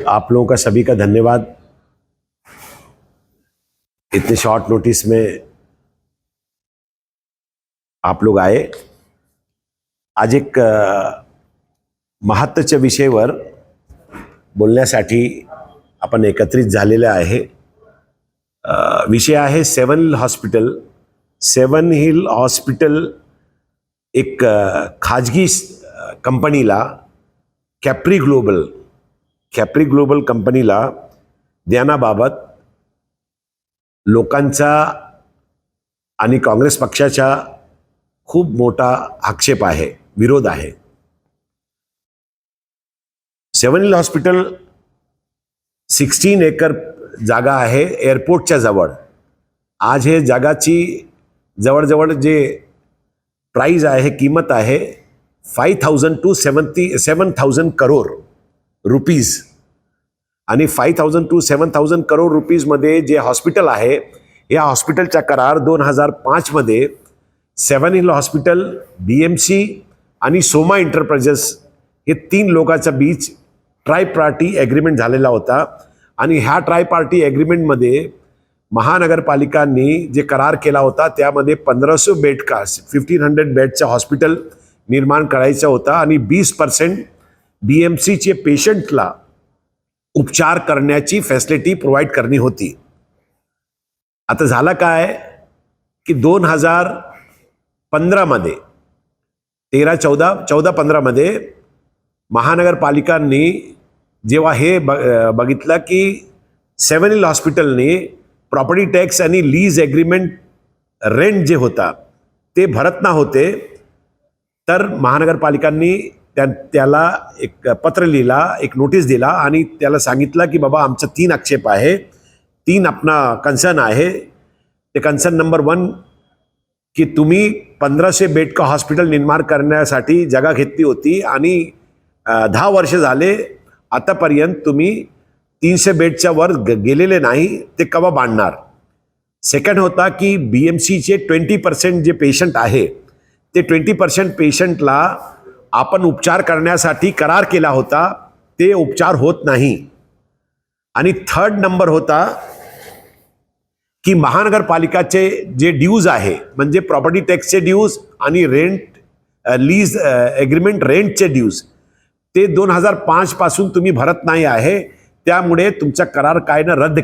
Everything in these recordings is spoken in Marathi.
आप लोगों का सभी का धन्यवाद। इतने शॉर्ट नोटिस में आप लोग आए। आज एक महत्त्वाच्या विषयावर बोलण्यासाठी आपण एकत्रित झालेले आहे। विषय आहे seven hill hospital. Seven hill hospital एक खाजगी कंपनीला कॅप्री ग्लोबल कंपनीला देण्याबाबत लोकांचा आणि काँग्रेस पक्षाचा खूप मोठा आक्षेप आहे, विरोध आहे। सेवन हिल हॉस्पिटल 16 एकर जागा आहे एअरपोर्टच्या जवळ। आज हे जागाची जवळजवळ जे प्राइस आहे, किंमत आहे 5,000 to 7,000 करोड रुपीज। आणि 5,000 to 7,000 करोड रुपीज मध्ये जे हॉस्पिटल आहे, या हॉस्पिटलचा करार 2005 मध्ये सेवन हिल हॉस्पिटल, BMC आणि सोमा एंटरप्राइजेस हे 3 लोकांच्या बीच ट्राय पार्टी एग्रीमेंट झालेला होता। आणि ह्या ट्राय पार्टी एग्रीमेंटमध्ये महानगरपालिकांनी जे करार केला होता त्यामध्ये 1500 बेड का 1500 बेडचं हॉस्पिटल निर्माण करायचं होता आणि 20% BMCचे पेशंटला उपचार करण्याची फॅसिलिटी प्रोव्हाइड करणी होती। आता झालं काय की 2015 मध्ये 14-15 मध्ये महानगरपालिकांनी जेव्हा हे बघितलं की सेवन हिल हॉस्पिटलने प्रॉपर्टी टॅक्स आणि लीज एग्रीमेंट रेंट जे होता ते भरत ना होते, तर महानगरपालिकांनी त्याला एक पत्र लिहिला, एक नोटीस दिला आणि त्याला सांगितलं की बाबा आमचा 3 आक्षेप आहे, 3 अपना कन्सर्न आहे। ते कन्सर्न नंबर 1 की तुम्ही 1500 बेड का हॉस्पिटल निर्माण करण्यासाठी जागा घेतली होती आणि 10 वर्ष झाले आतापर्यंत तुम्ही 300 बेडच्या वर गेलेले नाही, ते केव्हा बांधणार। सेकंड होता की BMCचे 20% जे पेशंट आहे ते 20% पेशंटला आपण उपचार करण्यासाठी करार केला होता, ते उपचार होत नाही। आणि थर्ड नंबर होता की महानगरपालिकाचे जे ड्यूज आहे, म्हणजे प्रॉपर्टी टॅक्सचे ड्यूज आणि रेंट लीज एग्रीमेंट रेंटचे ड्यूज, ते 2005 पासून तुम्ही भरत नाही आहे, त्यामुळे तुमचा करार काय ना रद्द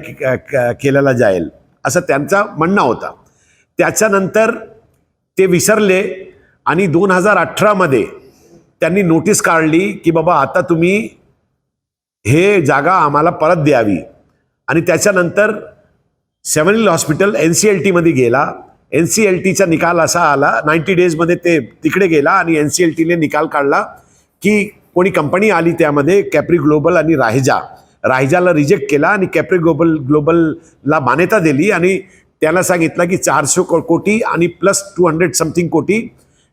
केलेला जाईल, असं त्यांचा म्हणणं होता। त्याच्यानंतर ते विसरले आणि 2018 मध्ये त्यांनी नोटीस काढली की बाबा आता तुम्ही हे जागा आम्हाला परत द्यावी। आणि त्याच्यानंतर सेवन हिल हॉस्पिटल NCLT मध्ये गेला। NCLTचा निकाल असा आला, 90 डेज मध्ये ते तिकडे गेला आणि NCLTने निकाल काढला की कोणी कंपनी आली त्यामध्ये कॅप्री ग्लोबल आणि राहिजाला रिजेक्ट केला आणि कॅप्री ग्लोबलला मान्यता दिली आणि त्याला सांगितलं की 400 कोटी आणि प्लस 200 समथिंग कोटी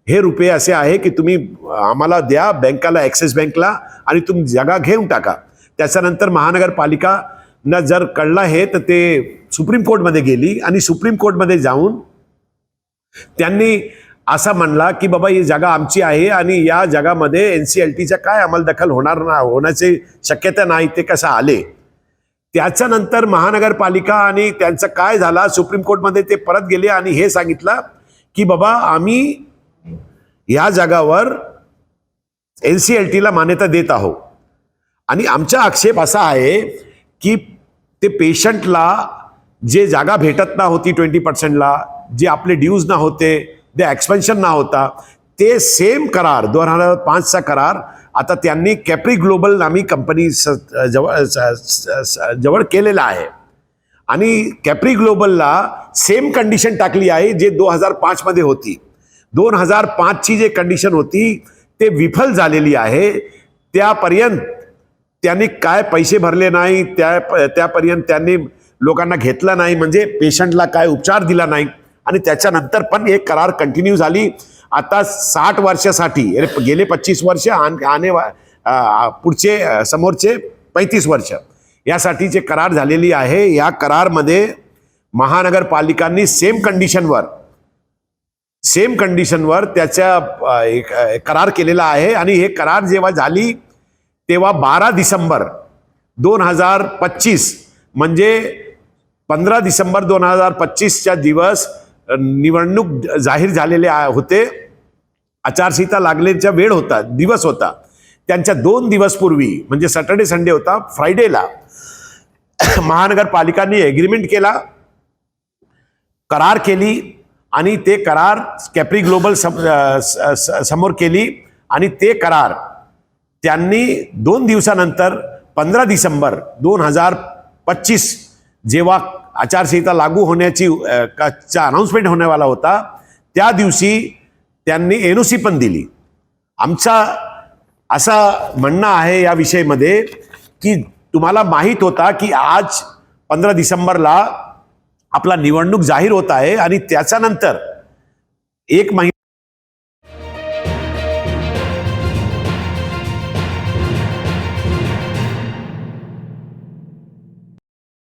हे रुपये असे आहे की तुम्ही आम्हाला द्या बँकाला, ॲक्सिस बँकला, आणि तुम्ही जागा घेऊन टाका। त्याच्यानंतर महानगरपालिकांना जर कळलं हे तर ते सुप्रीम कोर्टमध्ये गेली आणि सुप्रीम कोर्टमध्ये जाऊन त्यांनी असं म्हणला की बाबा ही जागा आमची आहे आणि या जागामध्ये NCLTचा काय अंमलदखल होण्याची शक्यता नाही, ते कसं आले। त्याच्यानंतर महानगरपालिका आणि त्यांचं काय झालं, सुप्रीम कोर्टमध्ये ते परत गेले आणि हे सांगितलं की बाबा आम्ही या जागावर NCLTला मान्यता देत आहोत। आणि आमचा आक्षेप असा आहे की ते पेशंटला जे जागा भेटत ना होती 20%ला, जे आपले ड्यूज ना होते, जे एक्सपेन्शन ना होता, ते सेम करार 2005चा करार आता त्यांनी कॅप्री ग्लोबल नामी कंपनी जवळ केलेला आहे। आणि कॅप्री ग्लोबलला सेम कंडिशन टाकली आहे जे 2005 मध्ये होती। 2005ची जे कंडिशन होती ते विफल झालेली आहे। त्यापर्यंत त्यांनी काय पैसे भरले नाही, त्यापर्यंत त्यांनी लोकांना घेतलं नाही, म्हणजे पेशंटला काय उपचार दिला नाही। आणि त्याच्यानंतर पण एक करार कंटिन्यू झाली। आता 60 वर्षासाठी, गेले 25 वर्ष आणि पुढचे समोरचे 35 वर्ष यासाठीचे करार झालेली आहे। या करारमध्ये महानगरपालिकांनी सेम कंडिशनवर त्याचा करार केलेला आहे। आणि हे करार जेव्हा झाली तेव्हा 12 डिसेंबर 2025 म्हणजे 15 डिसेंबर 2025च्या दिवस निवडणूक जाहीर झालेले होते. आचारसंहिता लागण्याचा वेळ होता, दिवस होता. त्यांच्या 2 दिवस पूर्वी म्हणजे सॅटर्डे संडे होता, फ्रायडेला महानगरपालिकांनी एग्रीमेंट केला, करार केली आणि ते करार कॅप्री ग्लोबल समोर केली आणि ते करार त्यांनी 2 दिवसानंतर 15 डिसेंबर 2025 जेव्हा आचारसंहिता लागू होण्याची अनाउन्समेंट होण्यावाला होता त्या दिवशी त्यांनी एनओसी पण दिली. आमचा असं म्हणणं आहे या विषयामध्ये की तुम्हाला माहीत होता की आज 15 डिसेंबरला आपला निवडणूक जाहीर होत आहे आणि त्याच्यानंतर 1 महिना